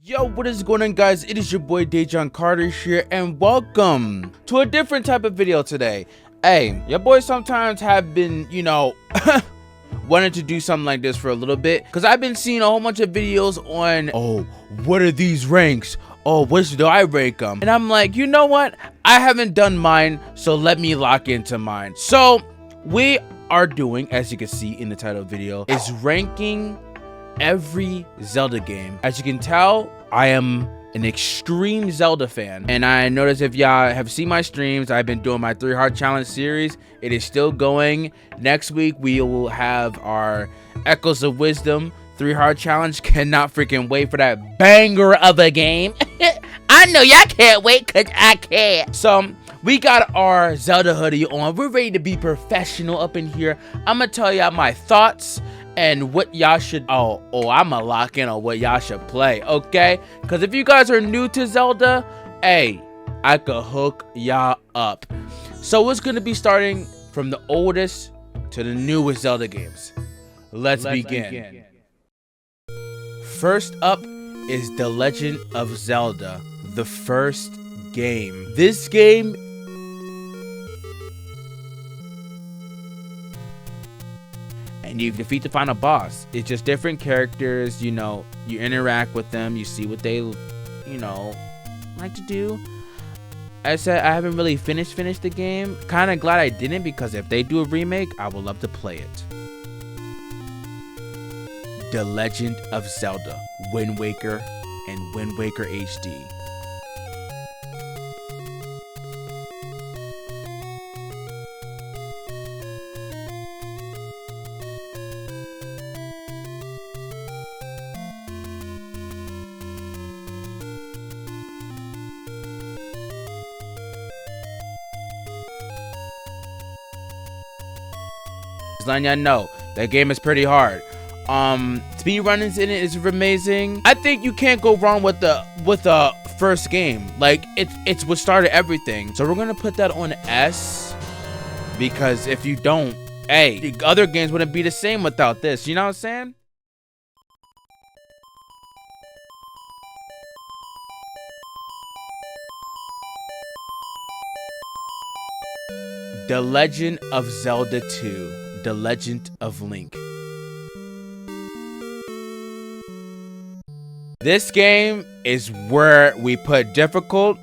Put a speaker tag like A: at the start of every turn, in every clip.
A: Yo, what is going on, guys? It is your boy Dajohn Carter here, and welcome to a different type of video today. Hey, your boy sometimes have been, wanted to do something like this for a little bit, because I've been seeing a whole bunch of videos on, oh, what are these ranks? Oh, which do I rank them? And I'm like, you know what? I haven't done mine, so let me lock into mine. So, we are doing, as you can see in the title of the video, is ranking every Zelda game. As you can tell, I am an extreme Zelda fan, and I noticed if y'all have seen my streams, I've been doing my 3 Heart Challenge series. It is still going. Next week we will have our Echoes of Wisdom 3 Heart Challenge. Cannot freaking wait for that banger of a game. I know y'all can't wait, cause I can't. So we got our Zelda hoodie on. We're ready to be professional up in here. I'm gonna tell y'all my thoughts and what y'all should I'ma lock in on what y'all should play, okay? Because if you guys are new to Zelda, hey, I could hook y'all up. So it's gonna be starting from the oldest to the newest Zelda games. Let's begin. First up is The Legend of Zelda, the first game. This game and you defeat the final boss. It's just different characters, you interact with them, you see what they, like to do. I said I haven't really finished the game. Kind of glad I didn't, because if they do a remake, I would love to play it. The Legend of Zelda, Wind Waker and Wind Waker HD. Just letting y'all know that game is pretty hard. Speed runnings in it is amazing. I think you can't go wrong with the first game. Like it's what started everything. So we're gonna put that on S, because if you don't, hey, the other games wouldn't be the same without this. You know what I'm saying? The Legend of Zelda 2, The Legend of Link. This game is where we put difficult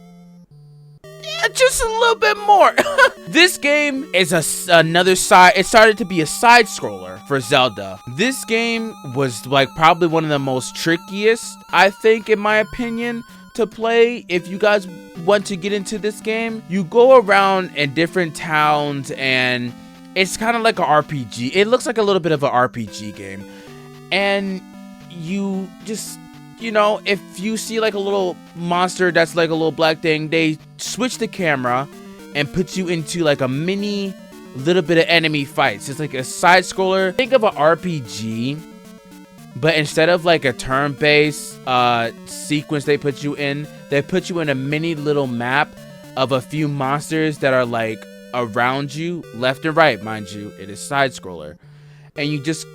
A: just a little bit more. This game is another side. It started to be a side scroller for Zelda. This game was like probably one of the most trickiest, I think, in my opinion, to play. If you guys want to get into this game, you go around in different towns, and it's kind of like an RPG. It looks like a little bit of an RPG game, and you just, if you see like a little monster that's like a little black thing, they switch the camera and put you into like a mini little bit of enemy fights. It's like a side scroller. Think of an RPG, but instead of like a turn-based sequence they put you in a mini little map of a few monsters that are like around you, left and right, mind you. It is side scroller, and you just,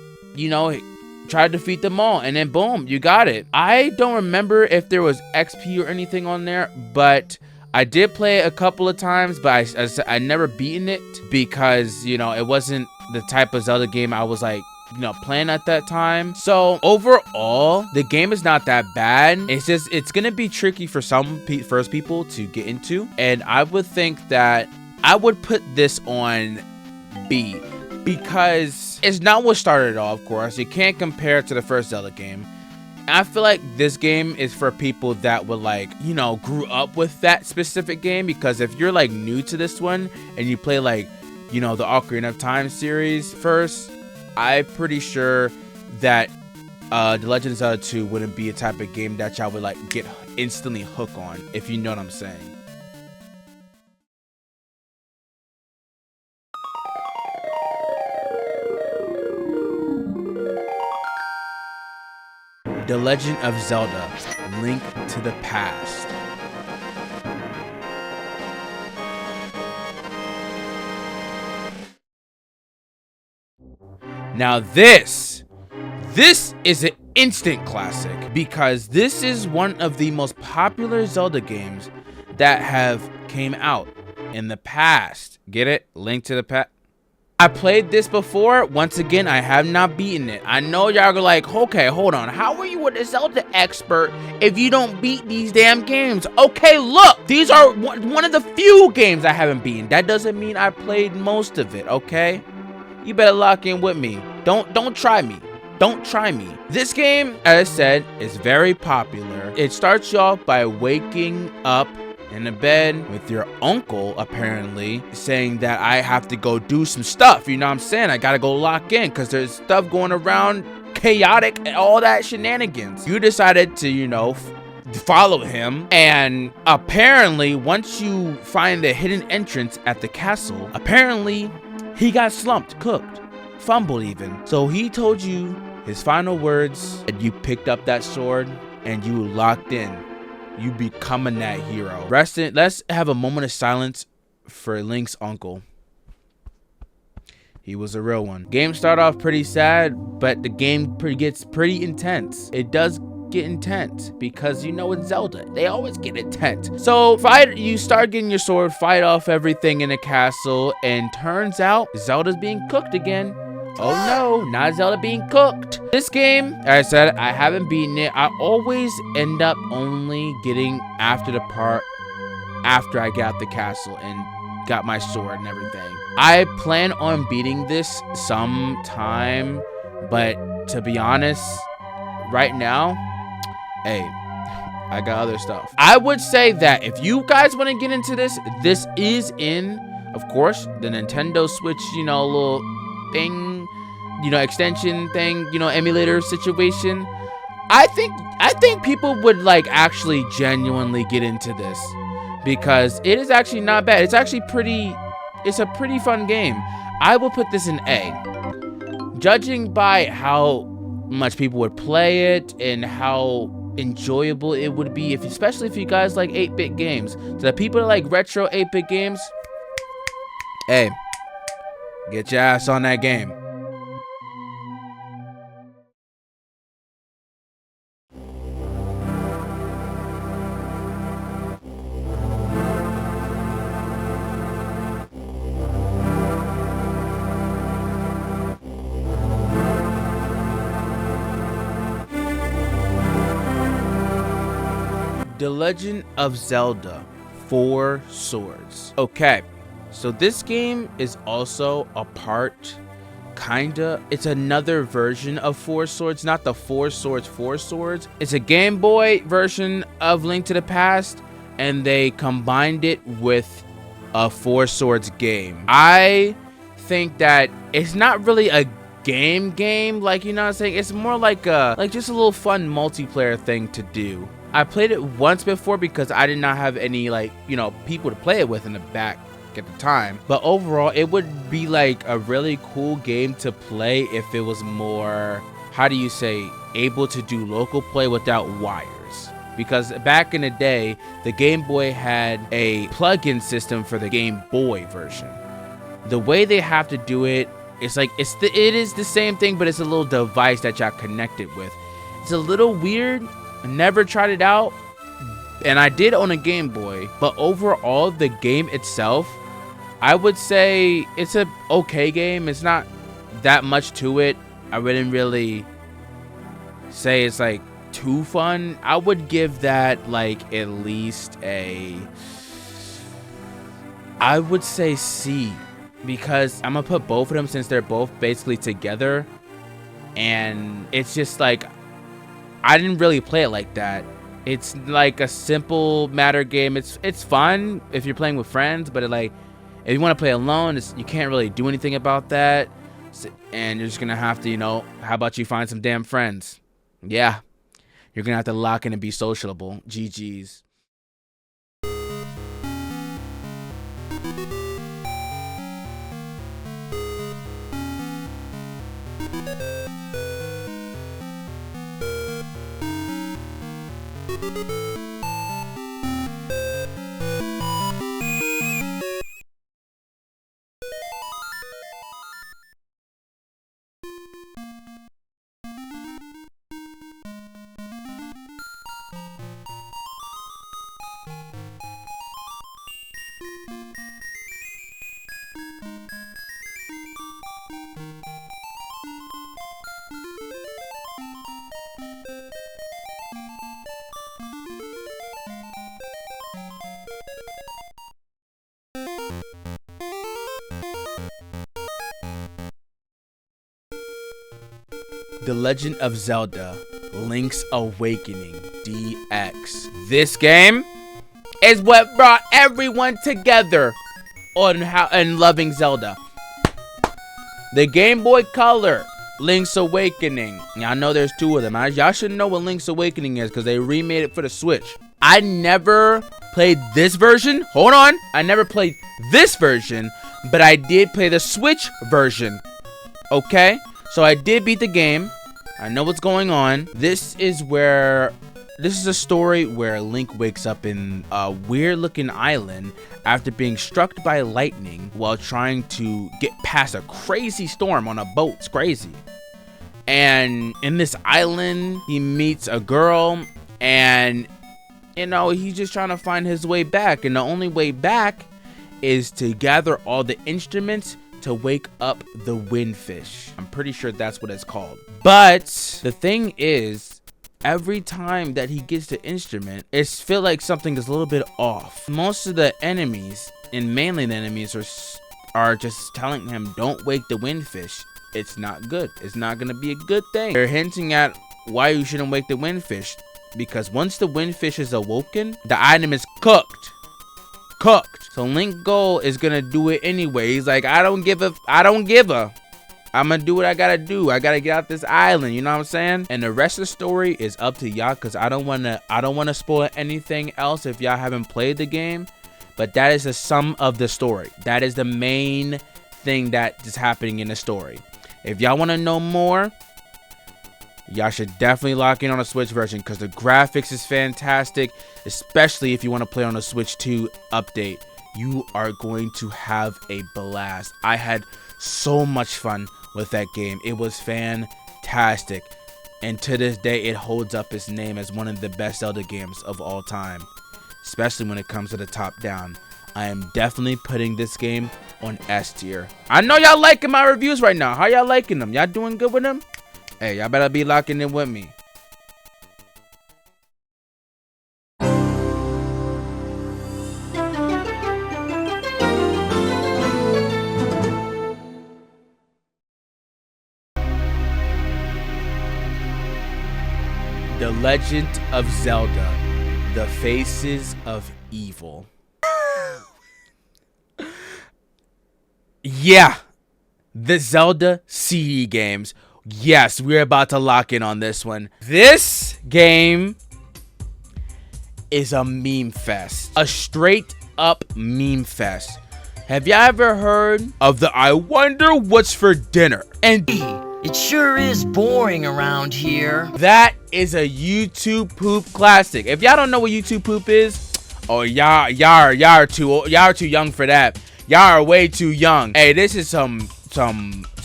A: try to defeat them all, and then boom, you got it. I don't remember if there was XP or anything on there, but I did play it a couple of times, but I never beaten it, because it wasn't the type of Zelda game I was like playing at that time. So overall, the game is not that bad. It's gonna be tricky for some first people to get into, and I would think that I would put this on B, because it's not what started it all. Of course, you can't compare it to the first Zelda game. And I feel like this game is for people that would grew up with that specific game, because if you're like new to this one and you play like the Ocarina of Time series first, I'm pretty sure that The Legend of Zelda 2 wouldn't be a type of game that y'all would like get instantly hooked on, if you know what I'm saying. The Legend of Zelda, Link to the Past. Now this is an instant classic, because this is one of the most popular Zelda games that have came out in the past. Get it? Link to the past. I played this before. Once again, I have not beaten it. I know y'all are like, okay, hold on. How are you a Zelda expert if you don't beat these damn games? Okay, look, these are one of the few games I haven't beaten. That doesn't mean I played most of it, okay? You better lock in with me. Don't try me. Don't try me. This game, as I said, is very popular. It starts you off by waking up in the bed with your uncle, apparently, saying that I have to go do some stuff. You know what I'm saying? I gotta go lock in because there's stuff going around, chaotic, and all that shenanigans. You decided to, you know, follow him, and apparently once you find the hidden entrance at the castle, apparently he got slumped, cooked, fumbled even. So he told you his final words, and you picked up that sword and you locked in. You becoming that hero. Let's have a moment of silence for Link's uncle. He was a real one. Game start off pretty sad, but the game gets pretty intense. It does get intense because you know it's Zelda. They always get intense. So you start getting your sword, fight off everything in the castle, and turns out Zelda's being cooked again. Oh no, not Zelda being cooked. This game, as I said, I haven't beaten it. I always end up only getting after the part after I got the castle and got my sword and everything. I plan on beating this sometime, but to be honest, right now, hey, I got other stuff. I would say that if you guys want to get into this, this is in, of course, the Nintendo Switch, you know, little thing, you know, extension thing, you know, emulator situation. I think people would like actually genuinely get into this because it is actually not bad. It's actually it's a pretty fun game. I will put this in A. Judging by how much people would play it and how enjoyable it would be, especially if you guys like 8-bit games. So the people that like retro 8-bit games, hey, get your ass on that game. The Legend of Zelda 4 Swords. Okay, so this game is also a part, kinda, it's another version of 4 Swords, not the 4 Swords. It's a Game Boy version of Link to the Past, and they combined it with a 4 Swords game. I think that it's not really a game, like, you know what I'm saying? It's more like just a little fun multiplayer thing to do. I played it once before because I did not have any, like, you know, people to play it with in the back at the time. But overall, it would be like a really cool game to play if it was more, how do you say, able to do local play without wires. Because back in the day, the Game Boy had a plug-in system for the Game Boy version. The way they have to do it, it's like, it is the same thing, but it's a little device that y'all connected with. It's a little weird. I never tried it out, and I did own a Game Boy, but overall the game itself, I would say it's a okay game. It's not that much to it. I wouldn't really say it's like too fun. I would give that like at least I would say C, because I'm gonna put both of them since they're both basically together, and it's just like, I didn't really play it like that. It's like a simple matter game. It's fun if you're playing with friends, but if you want to play alone, you can't really do anything about that. And you're just gonna have to, you know, how about you find some damn friends? Yeah, you're gonna have to lock in and be sociable. GG's. The Legend of Zelda Link's Awakening DX. This game is what brought everyone together on loving Zelda. The Game Boy Color Link's Awakening. I know there's two of them. Y'all should know what Link's Awakening is because they remade it for the Switch. I never played this version. Hold on. I never played this version, but I did play the Switch version. Okay? So I did beat the game. I know what's going on. This is a story where Link wakes up in a weird looking island after being struck by lightning while trying to get past a crazy storm on a boat. It's crazy. And in this island, he meets a girl and, you know, he's just trying to find his way back. And the only way back is to gather all the instruments to wake up the windfish. I'm pretty sure that's what it's called. But the thing is, every time that he gets the instrument, it feels like something is a little bit off. Most of the enemies, and mainly the enemies, are just telling him, don't wake the windfish. It's not good. It's not going to be a good thing. They're hinting at why you shouldn't wake the windfish. Because once the windfish is awoken, the item is cooked. So Link Gold is gonna do it anyway. He's like, I don't give a. I'm gonna do what I gotta do. I gotta get out this island. You know what I'm saying? And the rest of the story is up to y'all, cause I don't wanna spoil anything else if y'all haven't played the game. But that is the sum of the story. That is the main thing that is happening in the story. If y'all wanna know more, y'all should definitely lock in on a Switch version because the graphics is fantastic, especially if you want to play on a Switch 2 update. You are going to have a blast. I had so much fun with that game. It was fantastic. And to this day, it holds up its name as one of the best Zelda games of all time, especially when it comes to the top down. I am definitely putting this game on S tier. I know y'all liking my reviews right now. How y'all liking them? Y'all doing good with them? Hey, y'all better be locking in with me. The Legend of Zelda, The Faces of Evil. Yeah, the Zelda CD games. Yes, we're about to lock in on this one. This game is a meme fest. A straight up meme fest. Have y'all ever heard of the I wonder what's for dinner? And
B: it sure is boring around here.
A: That is a YouTube poop classic. If y'all don't know what YouTube poop is, oh y'all are too young for that. Y'all are way too young. Hey, this is some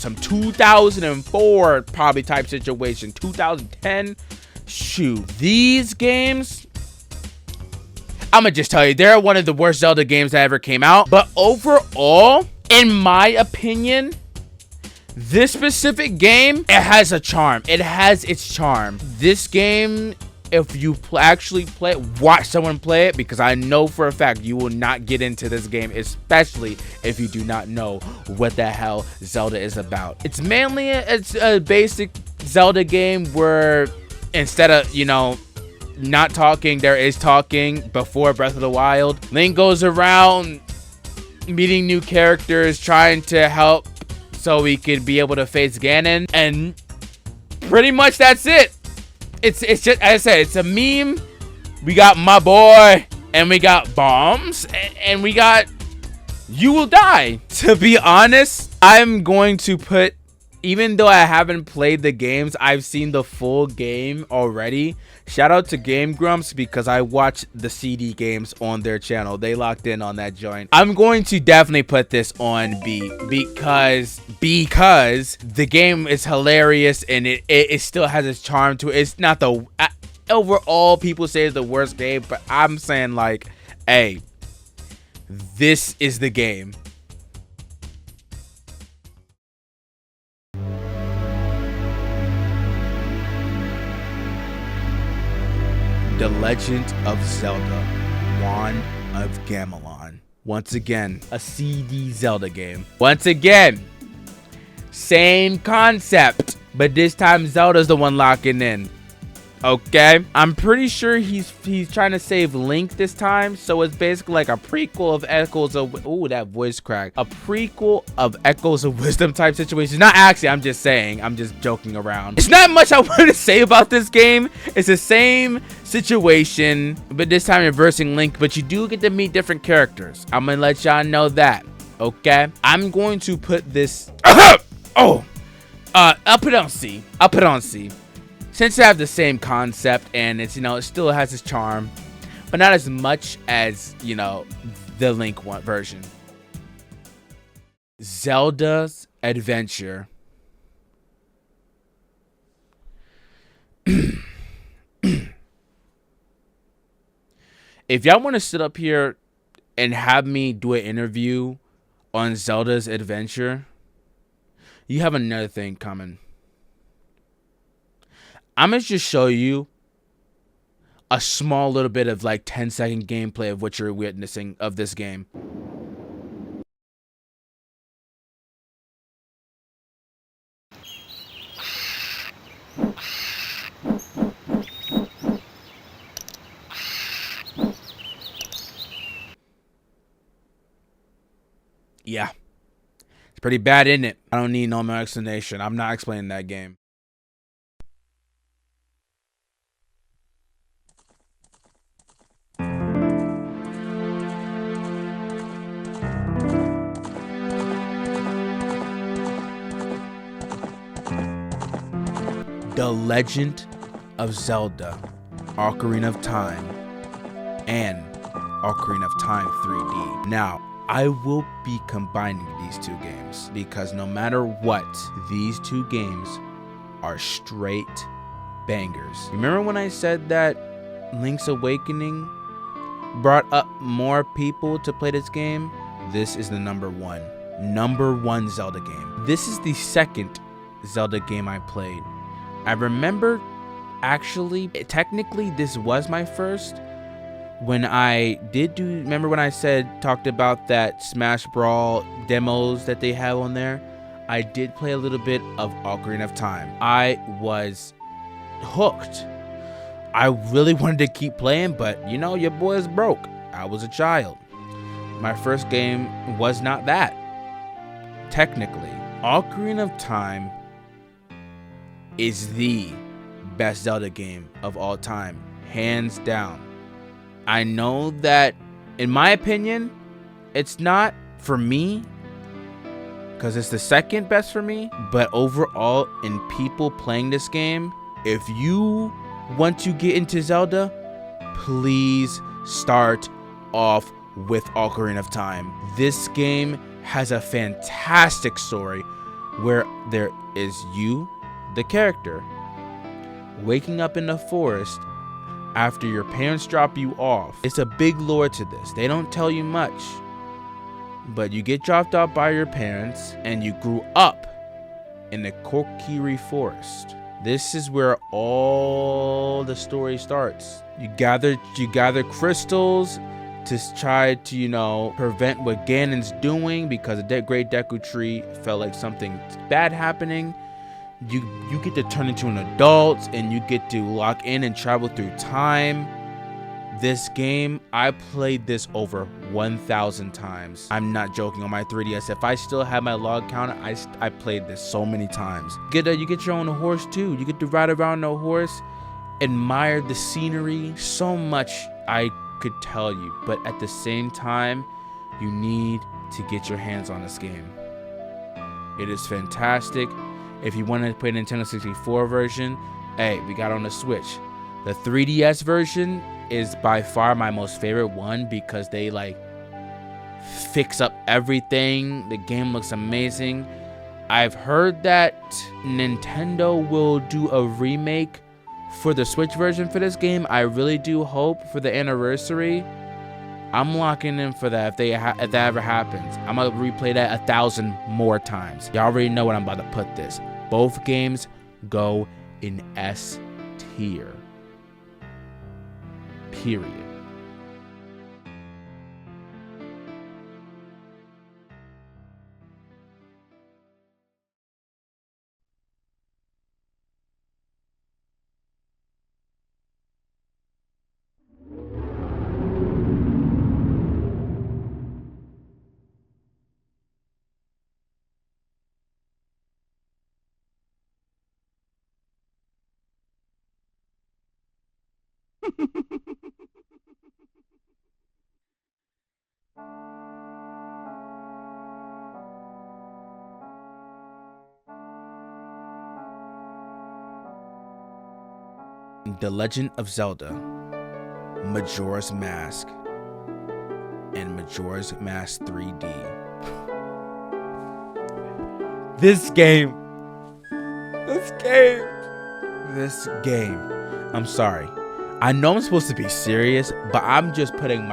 A: 2004 probably type situation. 2010. Shoot, these games, I'ma just tell you, they're one of the worst Zelda games that ever came out. But overall, in my opinion, this specific game, it has a charm. It has its charm. This game, if you actually play it, watch someone play it, because I know for a fact you will not get into this game, especially if you do not know what the hell Zelda is about. It's mainly a basic Zelda game where instead of, you know, not talking, there is talking. Before Breath of the Wild, Link goes around meeting new characters, trying to help so we could be able to face Ganon, and pretty much that's it. It's just, as I said, it's a meme. We got my boy, and we got bombs, and we got you will die. To be honest, I'm going to put, even though I haven't played the games, I've seen the full game already. Shout out to Game Grumps, because I watched the CD games on their channel. They locked in on that joint. I'm going to definitely put this on B, because the game is hilarious and it still has its charm to it. It's not the overall people say it's the worst game, but I'm saying, like, hey, this is the game. The Legend of Zelda, Wand of Gamelon. Once again, a CD Zelda game. Once again, same concept. But this time Zelda's the one locking in. Okay, I'm pretty sure he's trying to save Link this time, so it's basically like a prequel of Echoes of, ooh, that voice crack, a prequel of Echoes of Wisdom type situation. Not actually, I'm just saying, I'm just joking around. It's not much I want to say about this game. It's the same situation, but this time you're versing Link, but you do get to meet different characters. I'm gonna let y'all know that. Okay, I'm going to put this I'll put it on C. I'll put it on C. Since they have the same concept and it's, you know, it still has its charm, but not as much as, you know, the Link one version. Zelda's Adventure. If y'all want to sit up here and have me do an interview on Zelda's Adventure, you have another thing coming. I'm going to just show you a small little bit of like 10-second gameplay of what you're witnessing of this game. Yeah. It's pretty bad, isn't it? I don't need no more explanation. I'm not explaining that game. The Legend of Zelda, Ocarina of Time, and Ocarina of Time 3D. Now, I will be combining these two games because no matter what, these two games are straight bangers. Remember when I said that Link's Awakening brought up more people to play this game? This is the number one Zelda game. This is the second Zelda game I played. I remember, actually, technically this was my first. When I did remember when I talked about that Smash Brawl demos that they have on there, I did play a little bit of Ocarina of Time. I was hooked. I really wanted to keep playing, but you know, your boy is broke. I was a child. My first game was not that. Technically, Ocarina of Time is the best Zelda game of all time, hands down. I know that, in my opinion, it's not for me, because it's the second best for me, but overall, in people playing this game, if you want to get into Zelda, please start off with Ocarina of Time. This game has a fantastic story where there is you, the character, waking up in the forest after your parents drop you off. It's a big lore to this. They don't tell you much, but you get dropped off by your parents and you grew up in the Kokiri forest. This is where all the story starts. You gather crystals to try to, you know, prevent what Ganon's doing, because the Great Deku Tree felt like something bad happening. You get to turn into an adult and you get to lock in and travel through time. This game, I played this over 1,000 times. I'm not joking. On my 3DS, if I still have my log counter, I played this so many times. You get your own horse too. You get to ride around the horse, admire the scenery. So much I could tell you, but at the same time, you need to get your hands on this game. It is fantastic. If you want to play Nintendo 64 version, hey, we got on the Switch. The 3DS version is by far my most favorite one because they like fix up everything. The game looks amazing. I've heard that Nintendo will do a remake for the Switch version for this game. I really do hope for the anniversary. I'm locking in for that if that ever happens. I'm gonna replay that 1,000 more times. Y'all already know what I'm about to put this. Both games go in S tier. Period. The Legend of Zelda, Majora's Mask, and Majora's Mask 3D. This game. I'm sorry. I know I'm supposed to be serious, but I'm just putting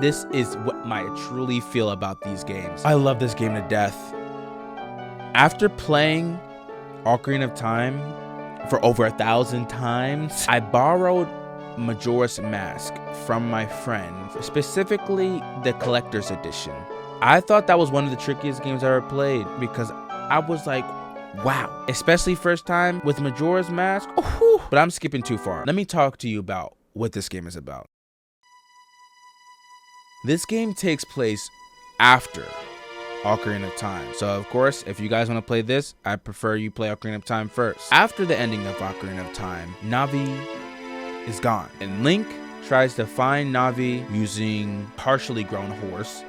A: this is what I truly feel about these games. I love this game to death. After playing Ocarina of Time for over 1,000 times, I borrowed Majora's Mask from my friend, specifically the collector's edition. I thought that was one of the trickiest games I ever played because I was like, wow, especially first time with Majora's Mask. But I'm skipping too far. Let me talk to you about what this game is about. This game takes place after Ocarina of Time. So of course, if you guys want to play this, I prefer you play Ocarina of Time first. After the ending of Ocarina of Time, Navi is gone, and Link tries to find Navi using partially grown horse,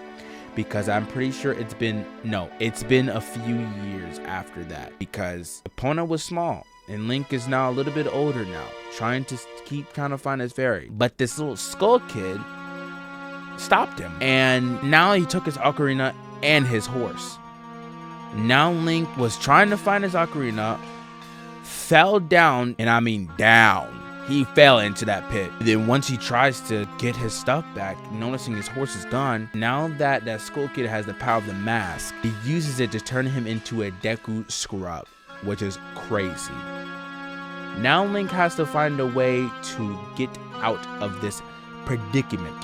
A: because I'm pretty sure it's been a few years after that, because Epona was small and Link is now a little bit older now, trying to find his fairy. But this little skull kid stopped him, and now he took his ocarina and his horse. Now Link was trying to find his ocarina, fell down, and I mean down. He fell into that pit. Then once he tries to get his stuff back, noticing his horse is gone, now that Skull Kid has the power of the mask, he uses it to turn him into a Deku Scrub, which is crazy. Now Link has to find a way to get out of this predicament.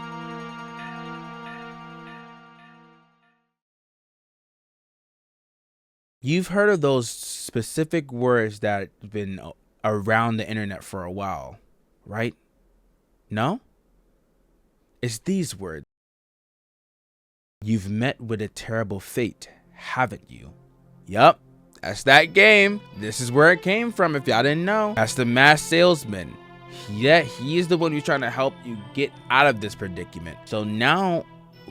A: You've heard of those specific words that have been around the internet for a while, right? No? It's these words. You've met with a terrible fate, haven't you? Yup, that's that game. This is where it came from, if y'all didn't know. That's the masked salesman. Yeah, he is the one who's trying to help you get out of this predicament. So now,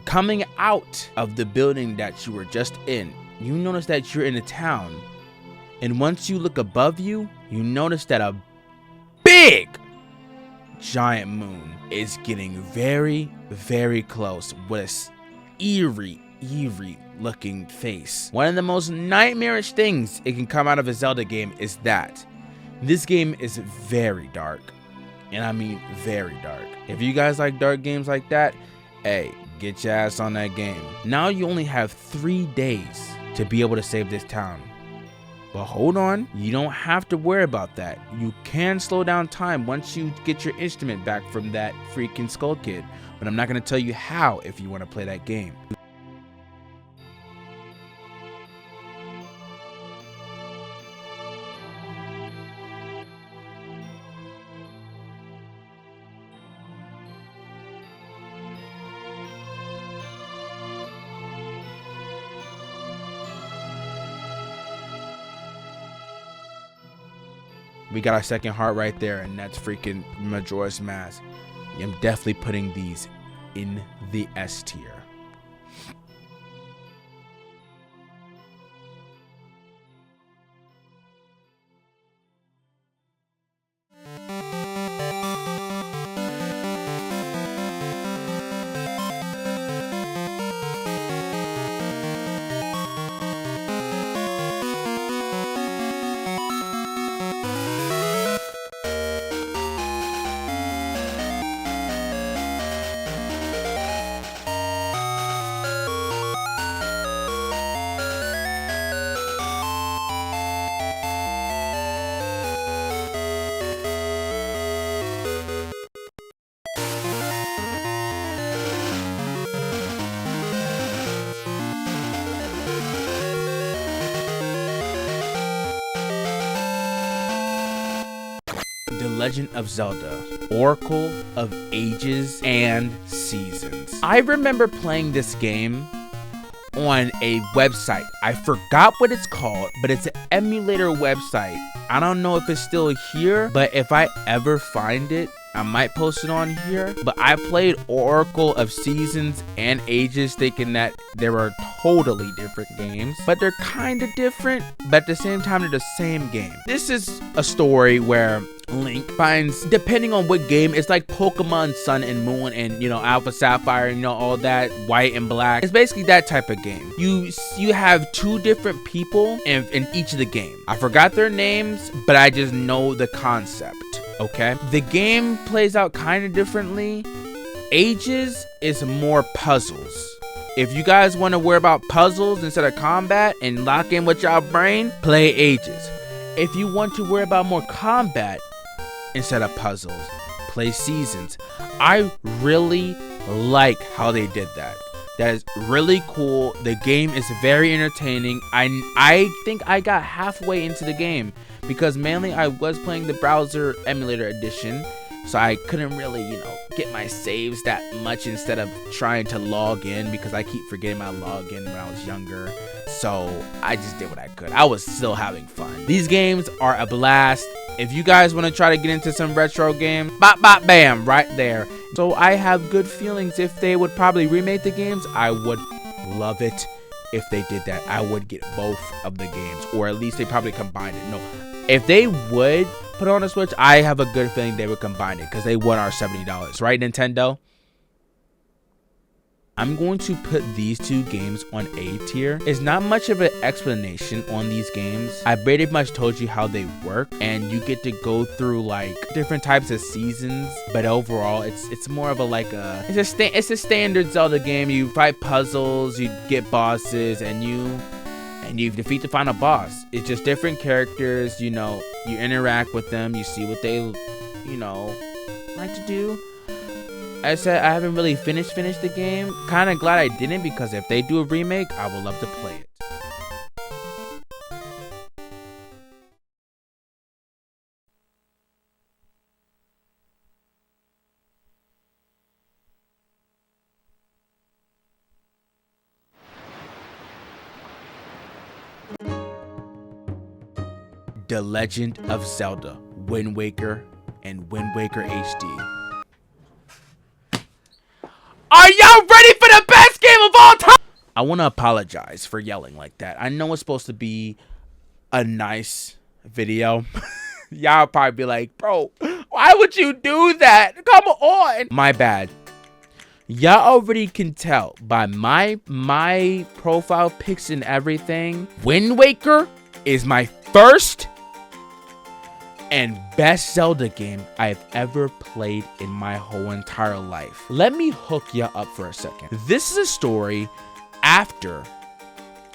A: coming out of the building that you were just in, you notice that you're in a town. And once you look above you, you notice that a big giant moon is getting very, very close with an eerie looking face. One of the most nightmarish things it can come out of a Zelda game is that this game is very dark. And I mean very dark. If you guys like dark games like that, hey, get your ass on that game. Now you only have 3 days to be able to save this town. But hold on, you don't have to worry about that. You can slow down time once you get your instrument back from that freaking Skull Kid. But I'm not going to tell you how if you want to play that game. We got our second heart right there, and that's freaking Majora's Mask. I'm definitely putting these in the S tier. The Legend of Zelda, Oracle of Ages and Seasons. I remember playing this game on a website. I forgot what it's called, but it's an emulator website. I don't know if it's still here, but if I ever find it, I might post it on here, but I played Oracle of Seasons and Ages thinking that they were totally different games, but they're kind of different, but at the same time they're the same game. This is a story where Link finds, depending on what game, it's like Pokemon Sun and Moon and, you know, Alpha Sapphire, you know, all that, white and black. It's basically that type of game. You have two different people in each of the game. I forgot their names, but I just know the concept, okay? The game plays out kind of differently. Ages is more puzzles. If you guys want to worry about puzzles instead of combat and lock in with your brain, play Ages. If you want to worry about more combat instead of puzzles, play Seasons. I really like how they did that. That is really cool. The game is very entertaining. I think I got halfway into the game because mainly I was playing the browser emulator edition, so I couldn't really, you know, get my saves that much instead of trying to log in because I keep forgetting my login when I was younger. So I just did what I could. I was still having fun. These games are a blast. If you guys want to try to get into some retro game, bop bop bam, right there. So I have good feelings. If they would probably remake the games, I would love it. If they did that, I would get both of the games, or at least they probably combine it. No, if they would put on a Switch, I have a good feeling they would combine it because they want our $70, right, Nintendo? I'm going to put these two games on A tier. It's not much of an explanation on these games. I pretty much told you how they work, and you get to go through like different types of seasons. But overall, it's more of a it's a standard Zelda game. You fight puzzles, you get bosses, and you defeat the final boss. It's just different characters. You know, you interact with them. You see what they, you know, like to do. I said I haven't really finished the game. Kind of glad I didn't, because if they do a remake, I would love to play it. The Legend of Zelda, Wind Waker, and Wind Waker HD. Are y'all ready for the best game of all time? I want to apologize for yelling like that. I know it's supposed to be a nice video. Y'all probably be like, bro, why would you do that? Come on. My bad. Y'all already can tell by my profile pics and everything. Wind Waker is my first and best Zelda game I've ever played in my whole entire life. Let me hook ya up for a second. This is a story after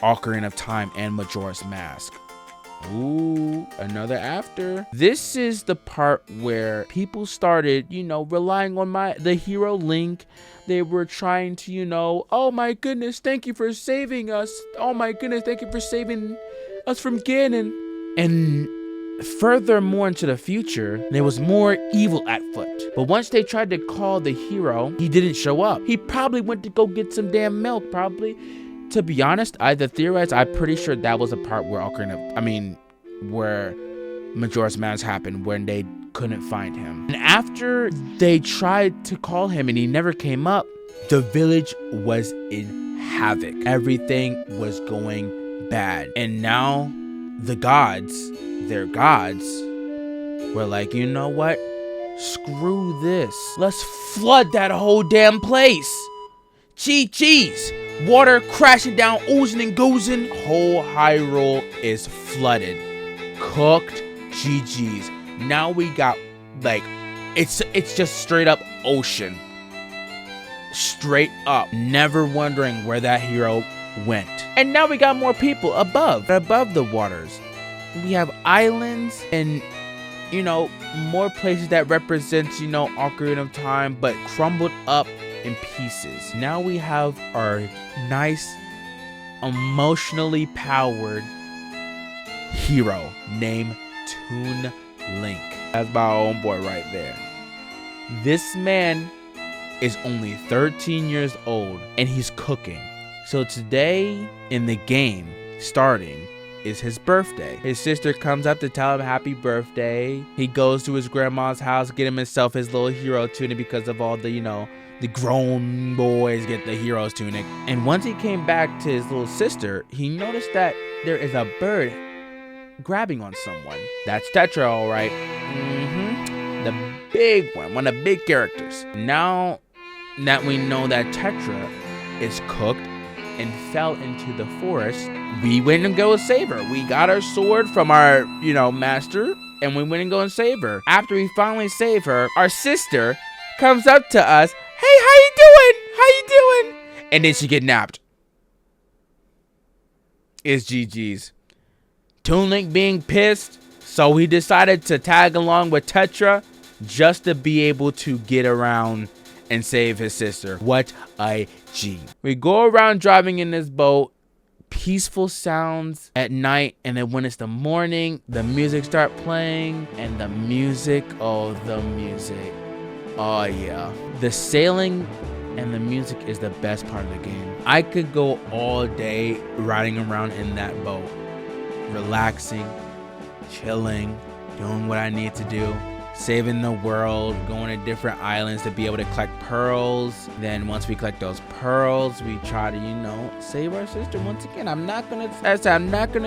A: Ocarina of Time and Majora's Mask. Ooh, another after. This is the part where people started, you know, relying on the hero Link. They were trying to, you know, oh my goodness, thank you for saving us. Oh my goodness, thank you for saving us from Ganon. And furthermore into the future, there was more evil at foot. But once they tried to call the hero, he didn't show up. He probably went to go get some damn milk, probably. To be honest, I'm pretty sure that was a part where where Majora's Mask happened, when they couldn't find him. And after they tried to call him and he never came up, the village was in havoc. Everything was going bad. And now the gods, their gods, were like, you know what? Screw this. Let's flood that whole damn place. Cheese. Water crashing down, oozing and goozing. Whole Hyrule is flooded. Cooked GG's. Now we got, like, it's just straight up ocean. Straight up. Never wondering where that hero went. And now we got more people above the waters. We have islands and, you know, more places that represents, you know, Ocarina of Time, but crumbled up in pieces. Now we have our nice, emotionally powered hero named Toon Link. That's my own boy right there. This man is only 13 years old and he's cooking. So today in the game, starting, is his birthday. His sister comes up to tell him happy birthday. He goes to his grandma's house, get himself his little hero tunic because of all the, you know, the grown boys get the hero's tunic. And once he came back to his little sister, he noticed that there is a bird grabbing on someone. That's Tetra, all right. The big one of the big characters. Now that we know that Tetra is cooked and fell into the forest, we went and go save her. We got our sword from our, you know, master, and we went and go and save her. After we finally save her, our sister comes up to us. Hey, how you doing? How you doing? And then she kidnapped. It's GG's. Toon Link being pissed, so he decided to tag along with Tetra just to be able to get around and save his sister. What a G. We go around driving in this boat, peaceful sounds at night, and then when it's the morning, the music start playing, and the music, oh yeah. The sailing and the music is the best part of the game. I could go all day riding around in that boat, relaxing, chilling, doing what I need to do, saving the world, going to different islands to be able to collect pearls. Then once we collect those pearls, we try to, you know, save our sister once again. I'm not gonna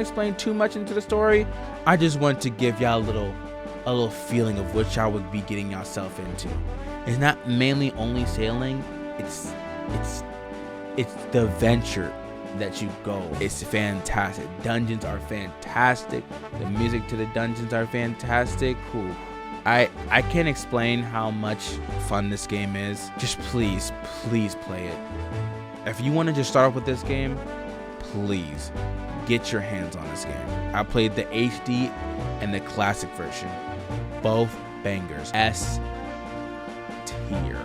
A: explain too much into the story. I just want to give y'all a little feeling of what y'all would be getting yourself into. It's not mainly only sailing. It's the venture that you go. It's fantastic. Dungeons are fantastic. The music to the dungeons are fantastic. Ooh. I can't explain how much fun this game is. Just please play it. If you want to just start off with this game, please get your hands on this game. I played the HD and the classic version. Both bangers. S tier.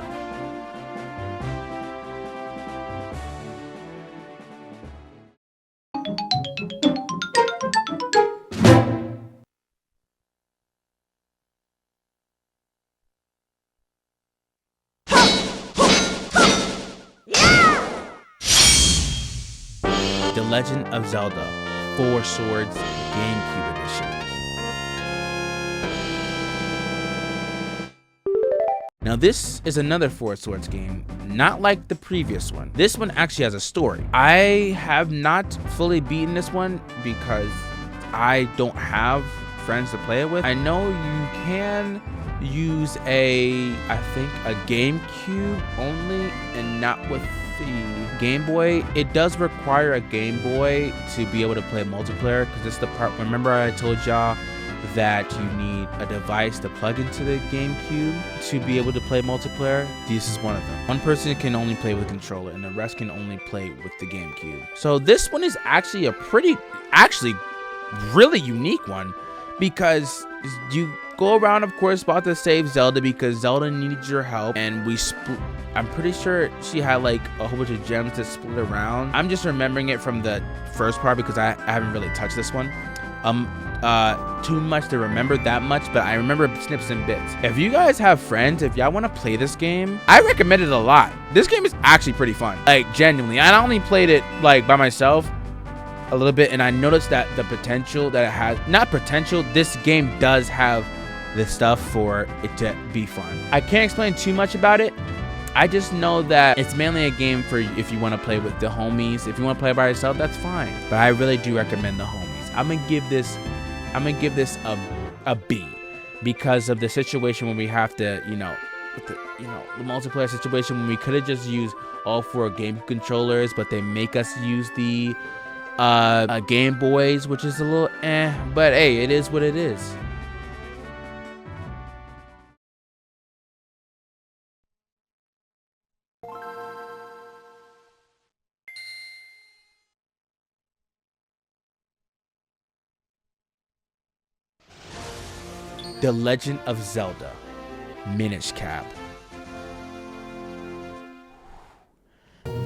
A: The Legend of Zelda 4 Swords GameCube Edition. Now this is another 4 Swords game, not like the previous one. This one actually has a story. I have not fully beaten this one because I don't have friends to play it with. I know you can use I think a GameCube only and not with the Game Boy. It does require a Game Boy to be able to play multiplayer, because it's the part, remember I told y'all that you need a device to plug into the GameCube to be able to play multiplayer. This is one of them. One person can only play with a controller and the rest can only play with the GameCube. So this one is actually really unique one, because you go around, of course, about to save Zelda because Zelda needs your help, and I'm pretty sure she had like a whole bunch of gems to split around. I'm just remembering it from the first part because I haven't really touched this one too much to remember that much, but I remember snips and bits. If you guys have friends, if y'all want to play this game, I recommend it a lot. This game is actually pretty fun, like genuinely. I only played it like by myself a little bit, and I noticed that the potential that it has, not potential, this game does have the stuff for it to be fun. I can't explain too much about it. I just know that it's mainly a game for if you want to play with the homies. If you want to play by yourself, that's fine, but I really do recommend the homies. I'm gonna give this a B because of the situation when we have to, with the multiplayer situation when we could have just used all 4 game controllers, but they make us use the Game Boys, which is a little but hey, it is what it is. The Legend of Zelda Minish Cap.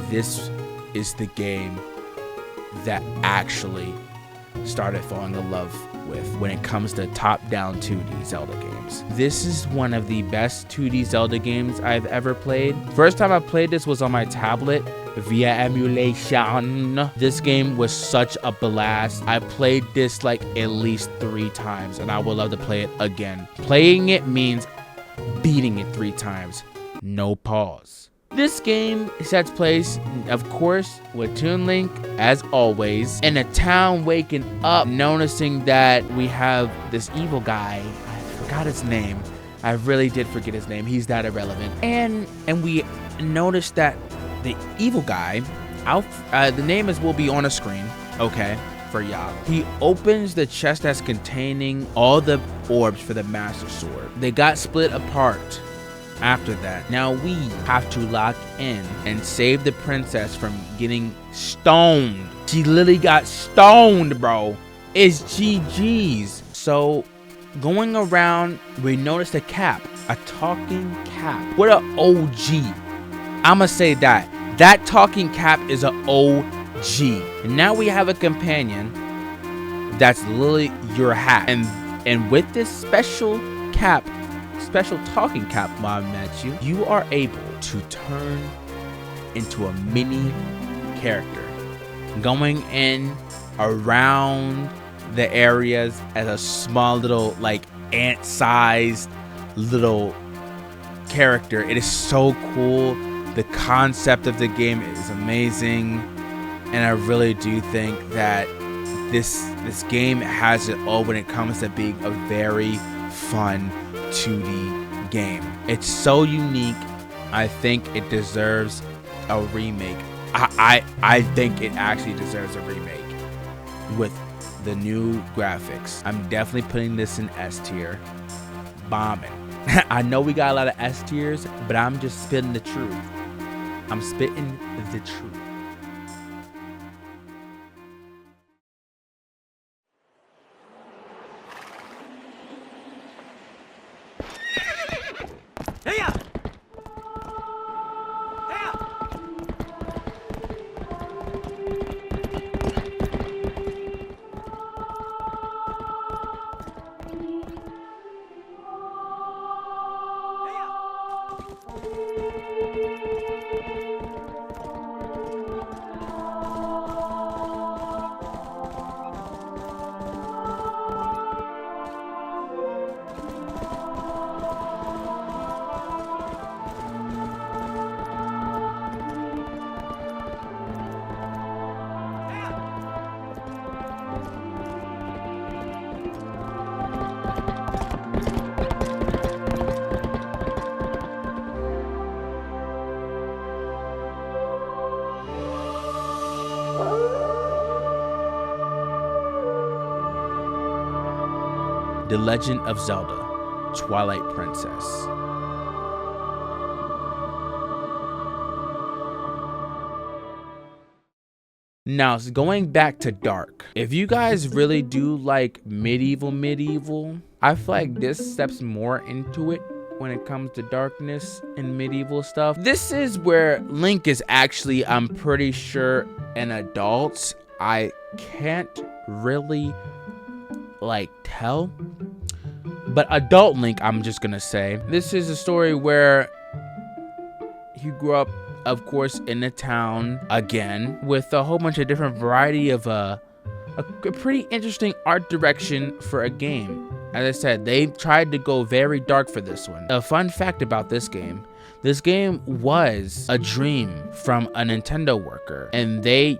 A: This is the game that actually started falling in love with when it comes to top-down 2D Zelda games. This is one of the best 2D Zelda games I've ever played. First time I played this was on my tablet via emulation. This game was such a blast. I played this like at least 3 times, and I would love to play it again. Playing it means beating it 3 times. No pause. This game sets place, of course, with Toon Link, as always, in a town waking up, noticing that we have this evil guy. I forgot his name. I really did forget his name. He's that irrelevant. And we noticed that the evil guy, the name will be on a screen, okay, for y'all. He opens the chest that's containing all the orbs for the Master Sword. They got split apart after that. Now we have to lock in and save the princess from getting stoned. She literally got stoned, bro. It's GG's. So going around, we noticed a cap, a talking cap. What a OG. I'ma say that. That talking cap is a OG. And now we have a companion that's literally your hat. And with this special cap, special talking cap, while I met you, you are able to turn into a mini character, going in around the areas as a small little like ant-sized little character. It is so cool. The concept of the game is amazing, and I really do think that this game has it all when it comes to being a very fun 2D game. It's so unique. I think it deserves a remake. I think it actually deserves a remake with the new graphics. I'm definitely putting this in S tier. Bombing. I know we got a lot of S tiers, but I'm just spitting the truth. I'm spitting the truth. The Legend of Zelda: Twilight Princess. Now, going back to Dark. If you guys really do like medieval, I feel like this steps more into it when it comes to darkness and medieval stuff. This is where Link is actually, I'm pretty sure, an adult. I can't really like tell, but adult Link, I'm just gonna say. This is a story where he grew up, of course, in a town again with a whole bunch of different variety of a pretty interesting art direction for a game. As I said, they tried to go very dark for this one. A fun fact about this game was a dream from a Nintendo worker, and they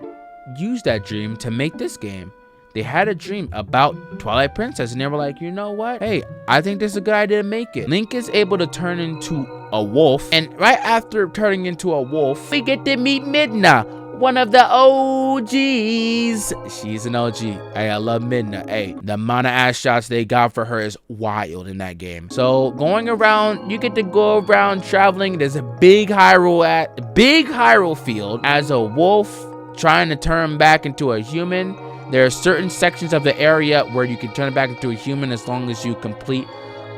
A: used that dream to make this game. They had a dream about Twilight Princess, and they were like, you know what? Hey, I think this is a good idea to make it. Link is able to turn into a wolf, and right after turning into a wolf, we get to meet Midna, one of the OGs. She's an OG. Hey, I love Midna. Hey, the amount of ass shots they got for her is wild in that game. So going around, you get to go around traveling. There's a big Hyrule field as a wolf trying to turn back into a human. There are certain sections of the area where you can turn it back into a human as long as you complete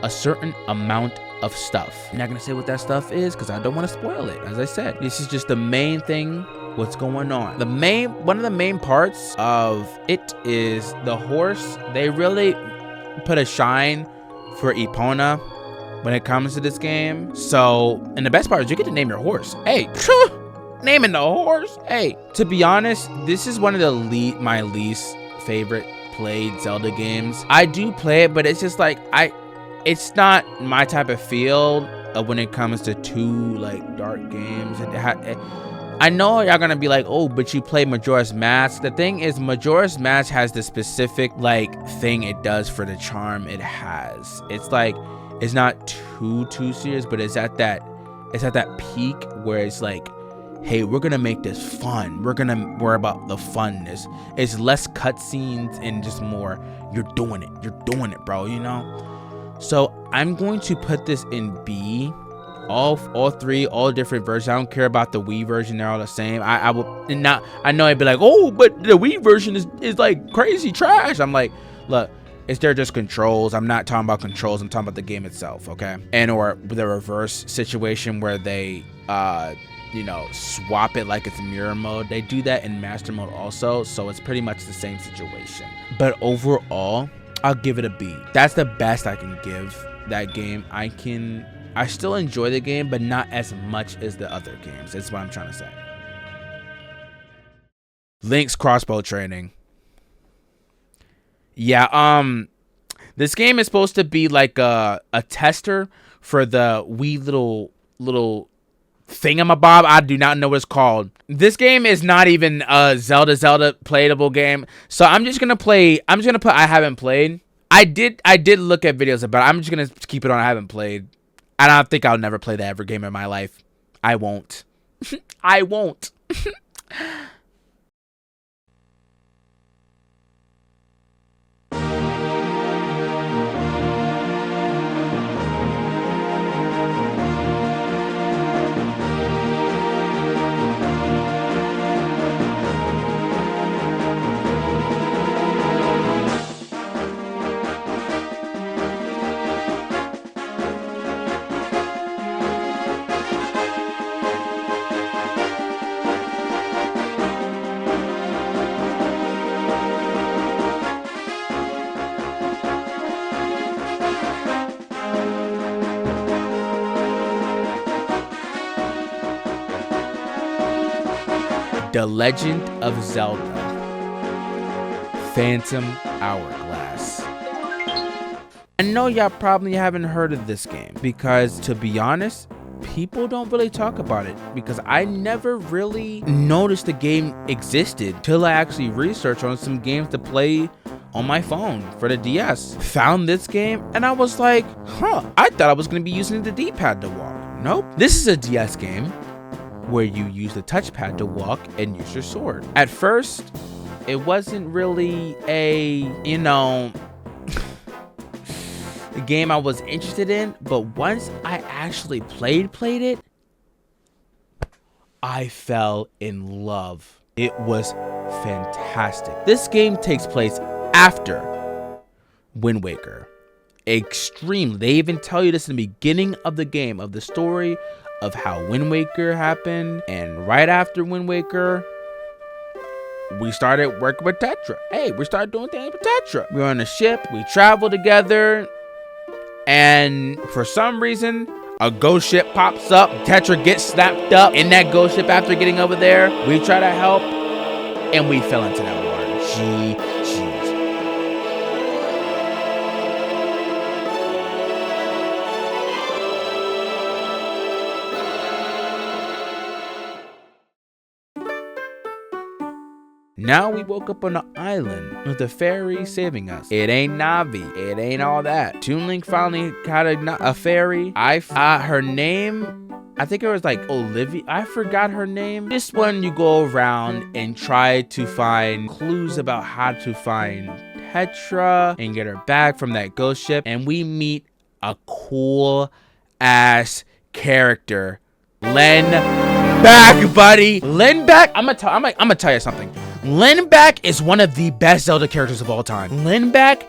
A: a certain amount of stuff. I'm not gonna say what that stuff is because I don't want to spoil it. As I said, this is just the main thing, what's going on. One of the main parts of it is the horse. They really put a shine for Epona when it comes to this game. So, and the best part is you get to name your horse. Hey, naming the horse. Hey, to be honest, this is one of the my least favorite played Zelda games. I do play it, but it's just like it's not my type of feel when it comes to two like dark games. I know y'all gonna be like, oh, but you play Majora's Mask. The thing is, Majora's Mask has the specific like thing it does for the charm it has. It's like, it's not too serious, but it's at that peak where it's like, hey, we're gonna make this fun. We're gonna worry about the funness. It's less cutscenes and just more, you're doing it, bro, you know? So I'm going to put this in B. All three, all different versions. I don't care about the Wii version, they're all the same. I know I'd be like, oh, but the Wii version is like crazy trash. I'm like, look, they're just controls. I'm not talking about controls, I'm talking about the game itself, okay? And or the reverse situation where they you know, swap it like it's mirror mode. They do that in master mode also, so it's pretty much the same situation. But overall, I'll give it a B. That's the best I can give that game. I still enjoy the game, but not as much as the other games. That's what I'm trying to say. Link's crossbow training. Yeah, this game is supposed to be like a tester for the wee little thingamabob. I do not know what it's called. This game is not even a Zelda playable game. So I'm just gonna put I haven't played. I did look at videos about it. I'm just gonna keep it on I haven't played. I don't think I'll never play that ever game in my life. I won't. I won't. The Legend of Zelda Phantom Hourglass. I know y'all probably haven't heard of this game because, to be honest, people don't really talk about it because I never really noticed the game existed till I actually researched on some games to play on my phone for the DS. Found this game and I was like, huh, I thought I was going to be using the D-pad to walk. Nope. This is a DS game where you use the touchpad to walk and use your sword. At first, it wasn't really a, you know, the game I was interested in, but once I actually played it, I fell in love. It was fantastic. This game takes place after Wind Waker. Extremely. They even tell you this in the beginning of the game, of the story, of how Wind Waker happened. And right after Wind Waker, we started working with Tetra. Hey, we started doing things with Tetra. We were on a ship, we traveled together, and for some reason, a ghost ship pops up. Tetra gets snapped up in that ghost ship after getting over there. We try to help, and we fell into that water. GG's. Now we woke up on an island with a fairy saving us. It ain't Navi. It ain't all that. Toon Link finally got a fairy. Her name, I think it was like Olivia. I forgot her name. This one, you go around and try to find clues about how to find Tetra and get her back from that ghost ship. And we meet a cool ass character, Len Back, buddy. Len Back. I'm gonna tell you something. Len Back is one of the best Zelda characters of all time. Len Back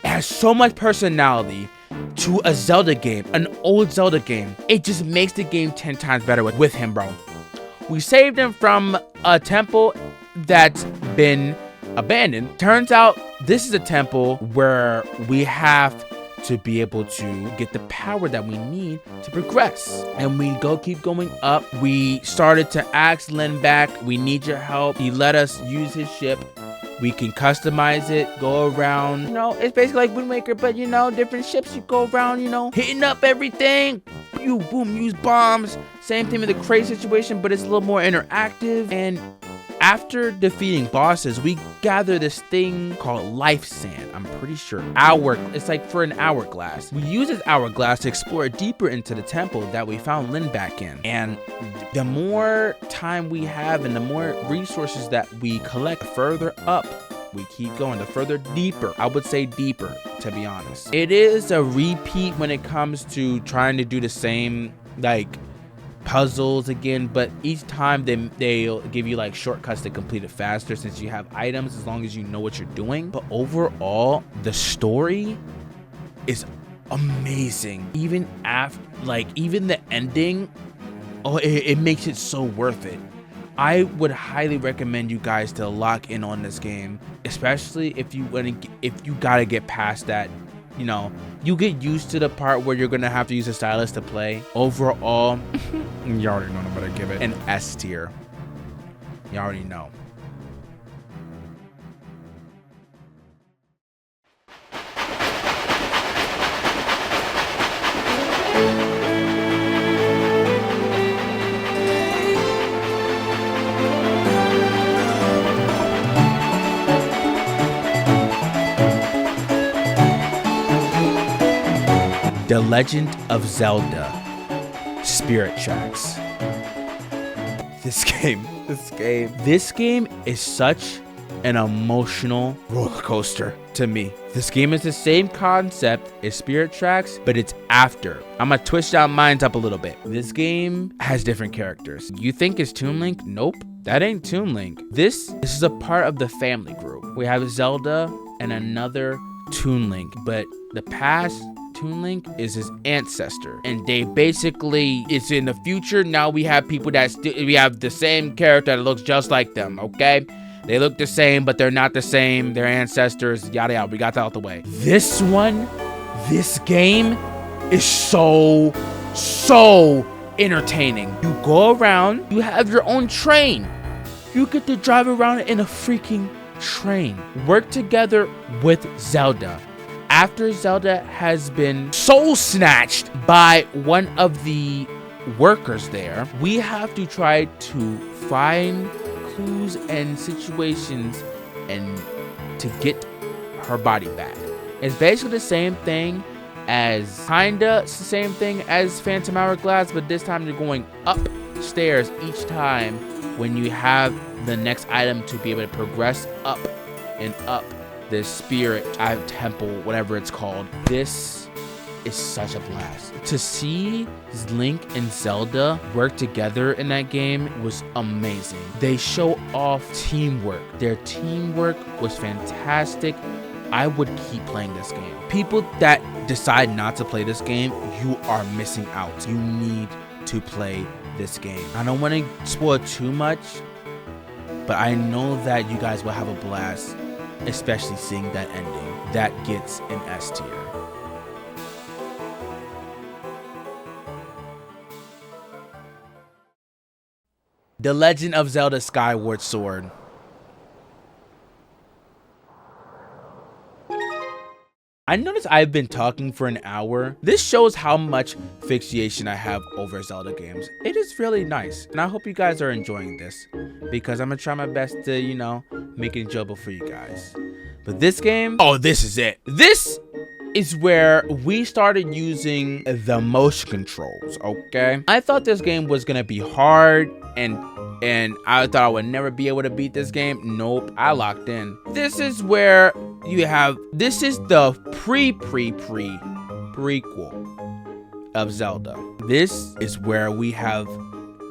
A: has so much personality to a Zelda game, an old Zelda game. It just makes the game 10 times better with him, bro. We saved him from a temple that's been abandoned. Turns out this is a temple where we have to be able to get the power that we need to progress. And we keep going up. We started to ask Lin back, we need your help. He let us use his ship. We can customize it, go around. You know, it's basically like Wind Waker, but you know, different ships. You go around, you know, hitting up everything. You boom, use bombs. Same thing with the crate situation, but it's a little more interactive. And after defeating bosses, we gather this thing called life sand. I'm pretty sure it's like for an hourglass. We use this hourglass to explore deeper into the temple that we found Lin back in. And the more time we have and the more resources that we collect further up, we keep going, the further deeper. I would say deeper, to be honest. It is a repeat when it comes to trying to do the same, like, puzzles again, but each time they'll give you like shortcuts to complete it faster since you have items, as long as you know what you're doing. But overall, the story is amazing. Even after, like, even the ending, it makes it so worth it. I would highly recommend you guys to lock in on this game, especially if you gotta get past that. You know, you get used to the part where you're gonna have to use a stylus to play. Overall, you already know I'm gonna give it an S tier. You already know. The Legend of Zelda Spirit Tracks. This game is such an emotional roller coaster to me. This game is the same concept as Spirit Tracks, but it's after. I'm gonna twist our minds up a little bit. This game has different characters. You think it's Toon Link? Nope, that ain't Toon Link. This is a part of the family group. We have Zelda and another Toon Link, but the past Toon Link is his ancestor, and they basically, it's in the future. Now we have people we have the same character that looks just like them. Okay, they look the same, but they're not the same. They're ancestors, yada yada. We got that out the way. This game is so entertaining. You go around, you have your own train. You get to drive around in a freaking train. Work together with Zelda. After Zelda has been soul snatched by one of the workers there, we have to try to find clues and situations and to get her body back. It's basically the same thing as Phantom Hourglass, but this time you're going upstairs each time when you have the next item to be able to progress up and up the spirit temple, whatever it's called. This is such a blast. To see Link and Zelda work together in that game was amazing. They show off teamwork. Their teamwork was fantastic. I would keep playing this game. People that decide not to play this game, you are missing out. You need to play this game. I don't want to spoil too much, but I know that you guys will have a blast, especially seeing that ending. That gets an S tier. The Legend of Zelda Skyward Sword. I noticed I've been talking for an hour. This shows how much fixation I have over Zelda games. It is really nice, and I hope you guys are enjoying this, because I'm gonna try my best to, you know, make it enjoyable for you guys. But this game, oh, this is it. This is where we started using the motion controls, okay? I thought this game was gonna be hard, and I thought I would never be able to beat this game. Nope, I locked in. This is where you have, this is the prequel of Zelda. This is where we have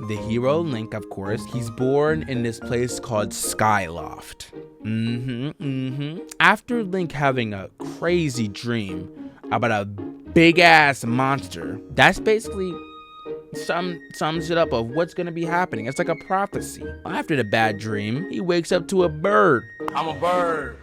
A: the hero Link, of course. He's born in this place called Skyloft. After Link having a crazy dream about a big ass monster, that's basically sums it up of what's gonna be happening. It's like a prophecy. After the bad dream, he wakes up to a bird
C: I'm a bird.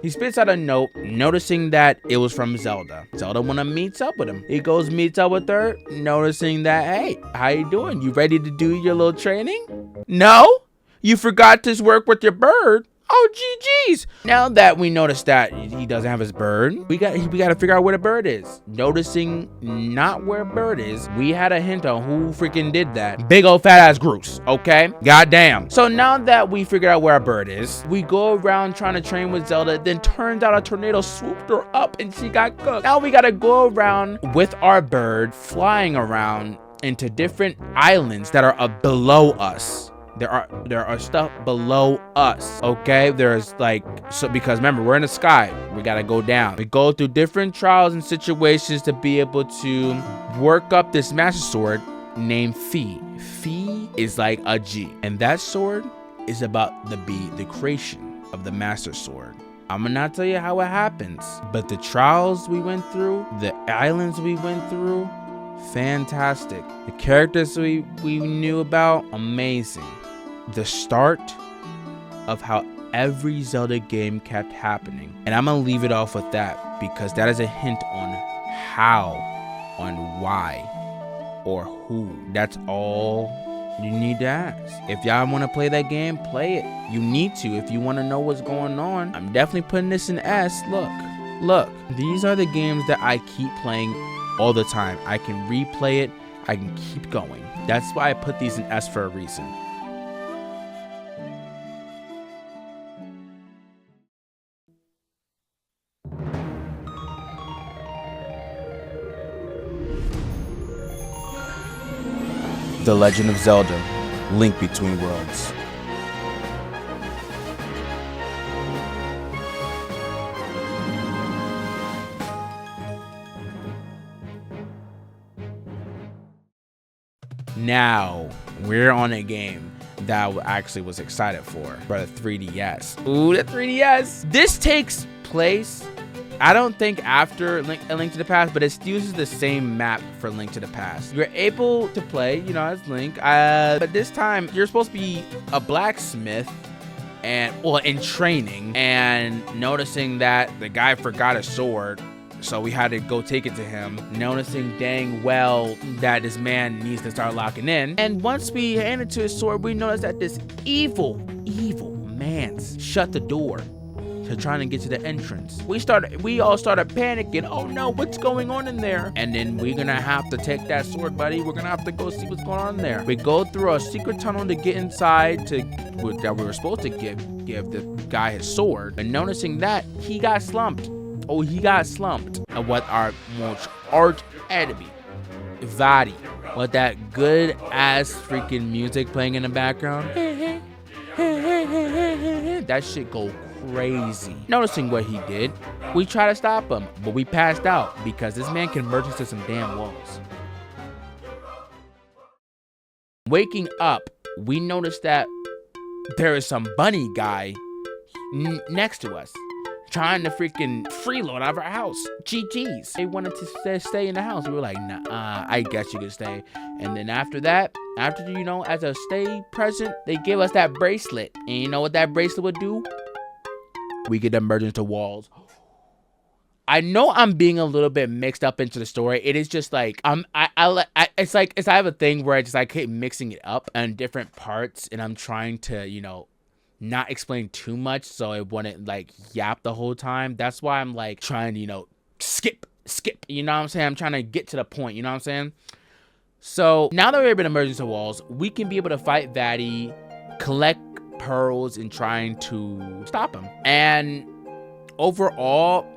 A: He spits out a note, noticing that it was from Zelda. Zelda wanna meets up with him. He goes meets up with her, noticing that, hey, how you doing? You ready to do your little training? No? You forgot to work with your bird? Oh, GG's. Now that we noticed that he doesn't have his bird, we got to figure out where the bird is. Noticing not where a bird is, we had a hint on who freaking did that. Big old fat ass Groose, okay? Goddamn. So now that we figured out where our bird is, we go around trying to train with Zelda, then turns out a tornado swooped her up and she got cooked. Now we got to go around with our bird, flying around into different islands that are below us. There are stuff below us, okay? There's like, so because remember, we're in the sky. We gotta go down. We go through different trials and situations to be able to work up this master sword named Fee. Fee is like a G. And that sword is about the creation of the master sword. I'm gonna not tell you how it happens, but the trials we went through, the islands we went through, fantastic. The characters we knew about, amazing. The start of how every Zelda game kept happening. And I'm gonna leave it off with that because that is a hint on how, on why, or who. That's all you need to ask. If y'all want to play that game, play it. You need to if you want to know what's going on. I'm definitely putting this in S. Look, these are the games that I keep playing all the time. I can replay it. I can keep going. That's why I put these in S for a reason. The Legend of Zelda: Link Between Worlds. Now, we're on a game that I actually was excited for the 3DS. Ooh, the 3DS! This takes place, I don't think after A Link to the Past, but it uses the same map for Link to the Past. You're able to play, you know, as Link, but this time you're supposed to be a blacksmith and, well, in training, and noticing that the guy forgot a sword. So we had to go take it to him, noticing dang well that this man needs to start locking in. And once we handed to his sword, we noticed that this evil man shut the door to trying to get to the entrance. We all started panicking. Oh no, what's going on in there? And then we're gonna have to take that sword, buddy. We're gonna have to go see what's going on there. We go through a secret tunnel to get inside that we were supposed to give the guy his sword. And noticing that he got slumped. Oh, he got slumped. And what our most arch enemy, Vadi, with that good ass freaking music playing in the background. That shit go crazy. Noticing what he did, we try to stop him, but we passed out because this man can merge into some damn walls. Waking up, we noticed that there is some bunny guy next to us, trying to freaking freeload out of our house. GG's. They wanted to stay in the house. We were like, nah, I guess you can stay. And then after that, you know, as a stay present, they gave us that bracelet. And you know what that bracelet would do? We could emerge into walls. I know I'm being a little bit mixed up into the story. It is just like, it's like I have a thing where I keep mixing it up on different parts, and I'm trying to, you know, not explain too much so it wouldn't like yap the whole time. That's why I'm like trying to, you know, skip, you know what I'm saying? I'm trying to get to the point, you know what I'm saying? So now that we're able to emerge into walls, we can be able to fight Vadi, collect pearls, and trying to stop him. And overall,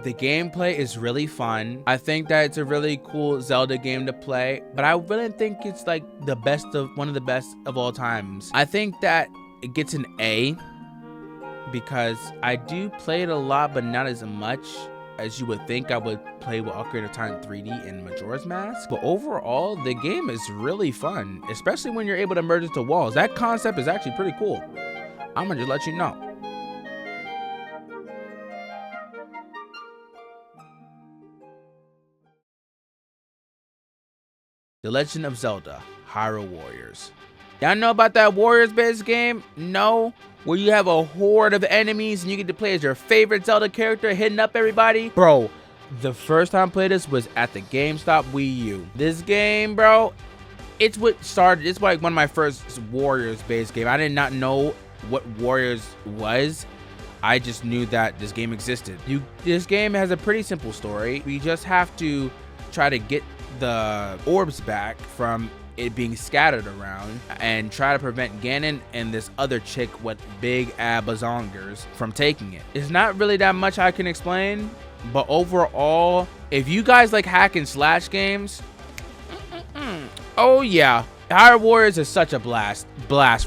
A: the gameplay is really fun. I think that it's a really cool Zelda game to play, but I really think it's like one of the best of all times. I think that it gets an A because I do play it a lot, but not as much as you would think I would play with Ocarina of Time 3D and Majora's Mask. But overall, the game is really fun, especially when you're able to merge into walls. That concept is actually pretty cool. I'm gonna just let you know. The Legend of Zelda: Hyrule Warriors. Y'all know about that Warriors-based game? No? Where you have a horde of enemies and you get to play as your favorite Zelda character hitting up everybody? Bro, the first time I played this was at the GameStop Wii U. This game, bro, it's like one of my first Warriors-based game. I did not know what Warriors was. I just knew that this game existed. This game has a pretty simple story. We just have to try to get the orbs back from it being scattered around and try to prevent Ganon and this other chick with big abazongers from taking it. It's not really that much I can explain, but overall, if you guys like hack and slash games, oh yeah, Hyrule Warriors is such a blast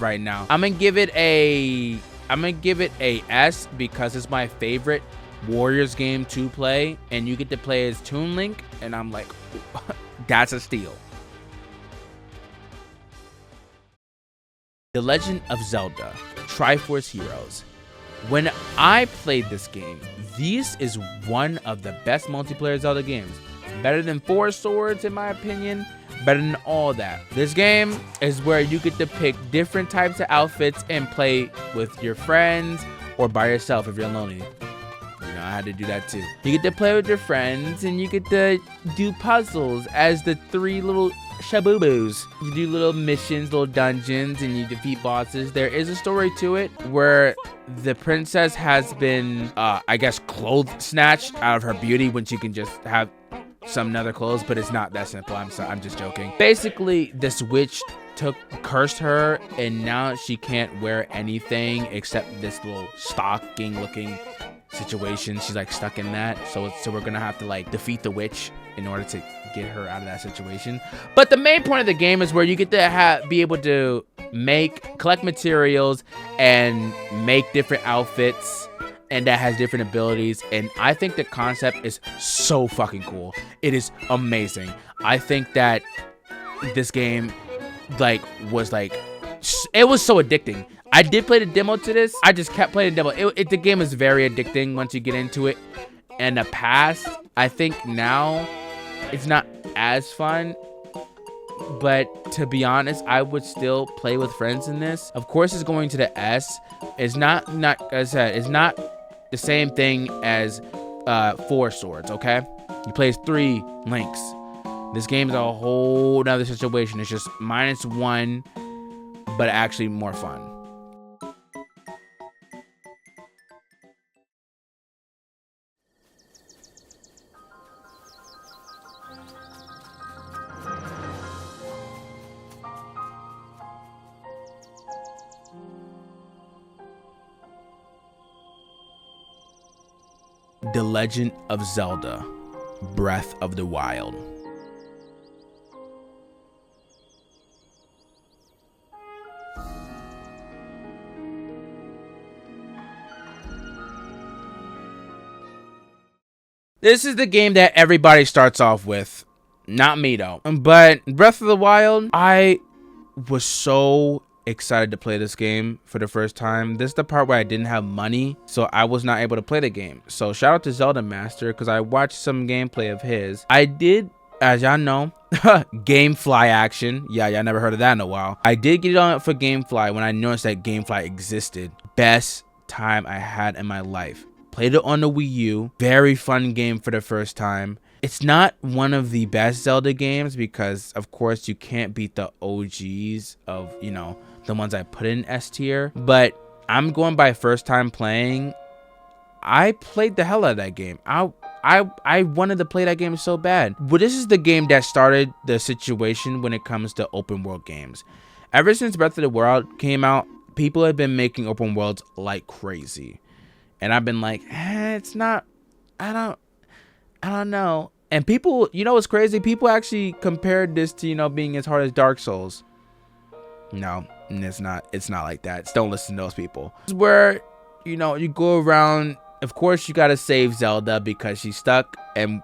A: right now. I'm gonna give it a S because it's my favorite Warriors game to play, and you get to play as Toon Link, and I'm like, that's a steal. The Legend of Zelda Triforce Heroes. When I played this game, this is one of the best multiplayer Zelda games. Better than Four Swords in my opinion, better than all that. This game is where you get to pick different types of outfits and play with your friends or by yourself if you're lonely. You know, I had to do that too. You get to play with your friends and you get to do puzzles as the three little shabubus. You do little missions, little dungeons, and you defeat bosses. There is a story to it where the princess has been, I guess, clothes snatched out of her beauty when she can just have some other clothes, but it's not that simple. I'm just joking. Basically, this witch cursed her, and now she can't wear anything except this little stocking looking situation. She's like stuck in that, so we're gonna have to like defeat the witch in order to get her out of that situation. But the main point of the game is where you get to be able to collect materials and make different outfits, and that has different abilities. And I think the concept is so fucking cool. It is amazing. I think that this game it was so addicting. I did play the demo to this. I just kept playing the demo. The game is very addicting once you get into it. And the past, I think now it's not as fun, but to be honest, I would still play with friends in this. Of course, it's going to the S. It's not as I said, it's not the same thing as Four Swords, okay? You play as 3 Links. This game is a whole nother situation. It's just -1, but actually more fun. The Legend of Zelda Breath of the Wild. This is the game that everybody starts off with. Not me though. But Breath of the Wild, I was so excited to play this game for the first time. This is the part where I didn't have money, so I was not able to play the game. So shout out to Zelda Master, because I watched some gameplay of his. I did, as y'all know, Gamefly action. Yeah, y'all never heard of that in a while. I did get it on for Gamefly when I noticed that Gamefly existed. Best time I had in my life. Played it on the Wii U. Very fun game for the first time. It's not one of the best Zelda games because, of course, you can't beat the OGs of, you know, the ones I put in S tier. But I'm going by first time playing. I played the hell out of that game. I wanted to play that game so bad. But this is the game that started the situation when it comes to open world games. Ever since Breath of the Wild came out, people have been making open worlds like crazy. And I've been like, it's not, I don't know. And people, you know what's crazy? People actually compared this to, you know, being as hard as Dark Souls. No, it's not like that. Don't listen to those people. It's where, you know, you go around. Of course, you gotta save Zelda because she's stuck in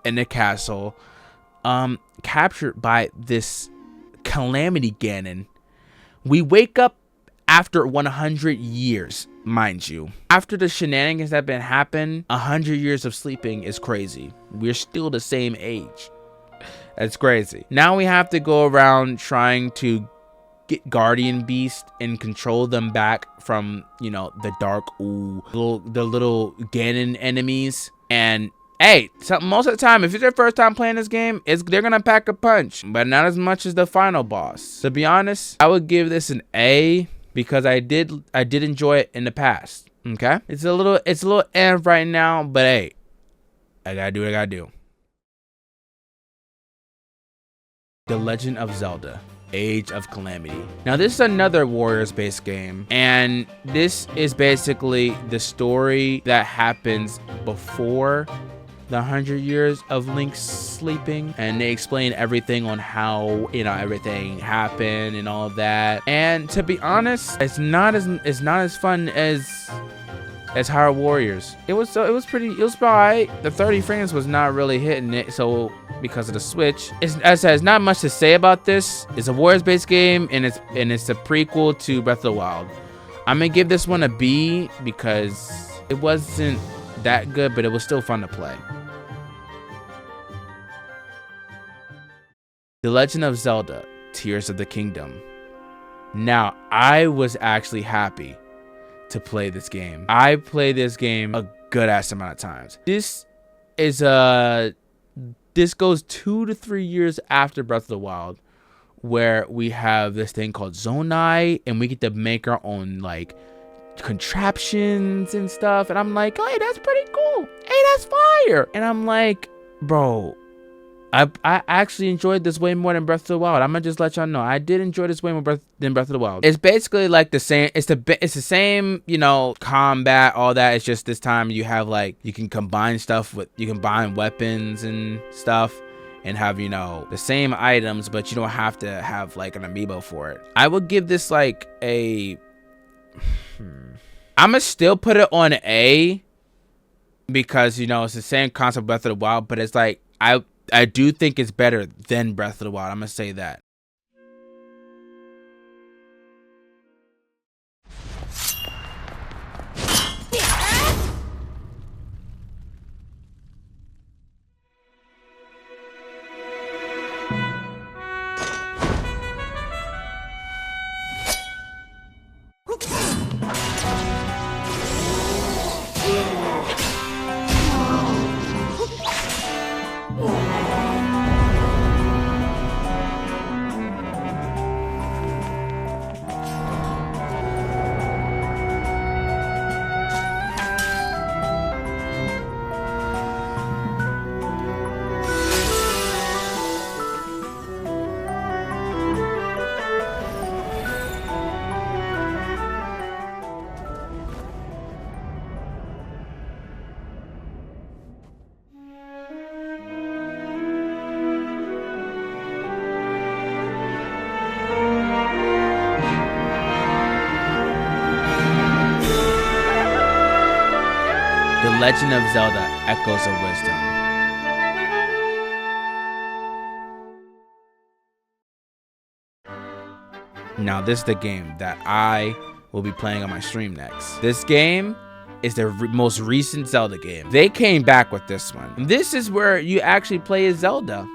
A: the castle, captured by this calamity Ganon. We wake up after 100 years, mind you. After the shenanigans that have been happening, 100 years of sleeping is crazy. We're still the same age. That's crazy. Now we have to go around trying to get guardian beast and control them back from, you know, the dark, the little Ganon enemies. And hey, most of the time, if it's your first time playing this game, they're gonna pack a punch, but not as much as the final boss. To be honest, I would give this an A because I did enjoy it in the past. Okay, it's a little right now, but hey, I gotta do what I gotta do. The Legend of Zelda: Age of Calamity. Now this is another Warriors-based game, and this is basically the story that happens before the 100 years of Link's sleeping, and they explain everything on how, you know, everything happened and all of that. And to be honest, it's not as fun as Hyrule Warriors. It was alright. The 30 frames was not really hitting it, so because of the Switch. As I said, it's not much to say about this. It's a Warriors-based game, and it's a prequel to Breath of the Wild. I'm gonna give this one a B because it wasn't that good, but it was still fun to play. The Legend of Zelda: Tears of the Kingdom. Now, I was actually happy to play this game. I played this game a good ass amount of times. This goes 2 to 3 years after Breath of the Wild, where we have this thing called Zonai, and we get to make our own like contraptions and stuff. And I'm like, hey, that's pretty cool. Hey, that's fire. And I'm like, bro, I actually enjoyed this way more than Breath of the Wild. I'm gonna just let y'all know I did enjoy this way more than Breath of the Wild. It's basically like the same. It's the same, you know, combat, all that. It's just this time you have like, you can combine stuff with, you can combine weapons and stuff and have, you know, the same items, but you don't have to have like an amiibo for it. I would give this like a I'm gonna still put it on A because, you know, it's the same concept of Breath of the Wild, but it's like I do think it's better than Breath of the Wild. I'm gonna say that. The Legend of Zelda: Echoes of Wisdom. Now this is the game that I will be playing on my stream next. This game is the most recent Zelda game. They came back with this one. This is where you actually play as Zelda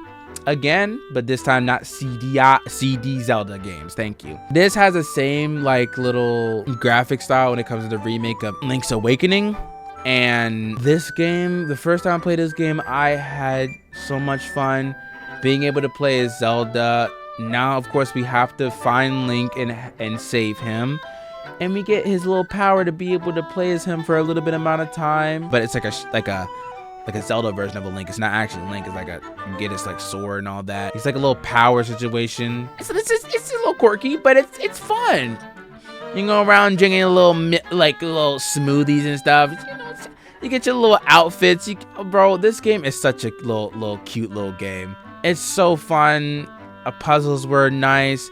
A: again, but this time not CD Zelda games. Thank you. This has the same like little graphic style when it comes to the remake of Link's Awakening. And this game, the first time I played this game, I had so much fun being able to play as Zelda. Now, of course, we have to find Link and save him. And we get his little power to be able to play as him for a little bit amount of time. But it's like a Zelda version of a Link. It's not actually Link. It's like you get his like sword and all that. It's like a little power situation. It's a little quirky, but it's fun. You can go around drinking a little smoothies and stuff. You know, you get your little outfits. Bro, this game is such a little cute little game. It's so fun. Puzzles were nice.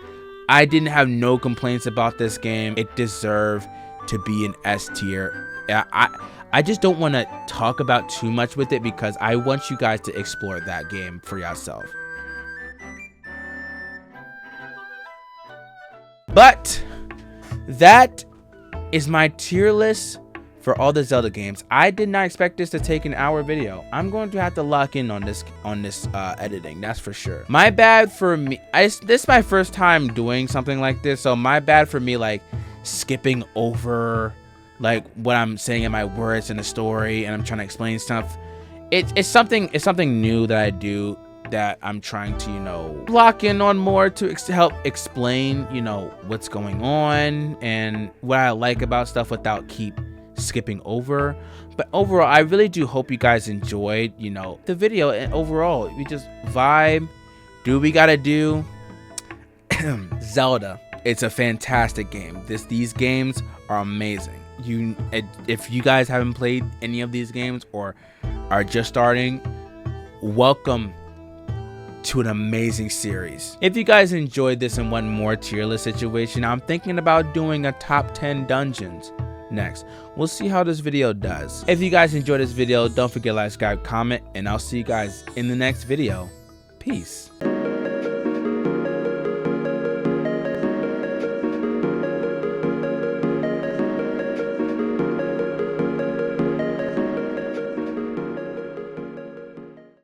A: I didn't have no complaints about this game. It deserved to be an S tier. I just don't want to talk about too much with it because I want you guys to explore that game for yourself. But that is my tier list for all the Zelda games. I did not expect this to take an hour video. I'm going to have to lock in on this editing, that's for sure. My bad for me. This is my first time doing something like this, so my bad for me like skipping over like what I'm saying in my words in the story, and I'm trying to explain stuff. It's something new that I do, that I'm trying to, you know, lock in on more to help explain, you know, what's going on and what I like about stuff without keep skipping over. But overall, I really do hope you guys enjoyed, you know, the video, and overall we just vibe, do what we gotta do. Zelda, it's a fantastic game. These games are amazing. If you guys haven't played any of these games or are just starting, welcome to an amazing series. If you guys enjoyed this and want more tier list situation, I'm thinking about doing a top 10 dungeons next. We'll see how this video does. If you guys enjoyed this video, don't forget to like, subscribe, comment, and I'll see you guys in the next video. Peace.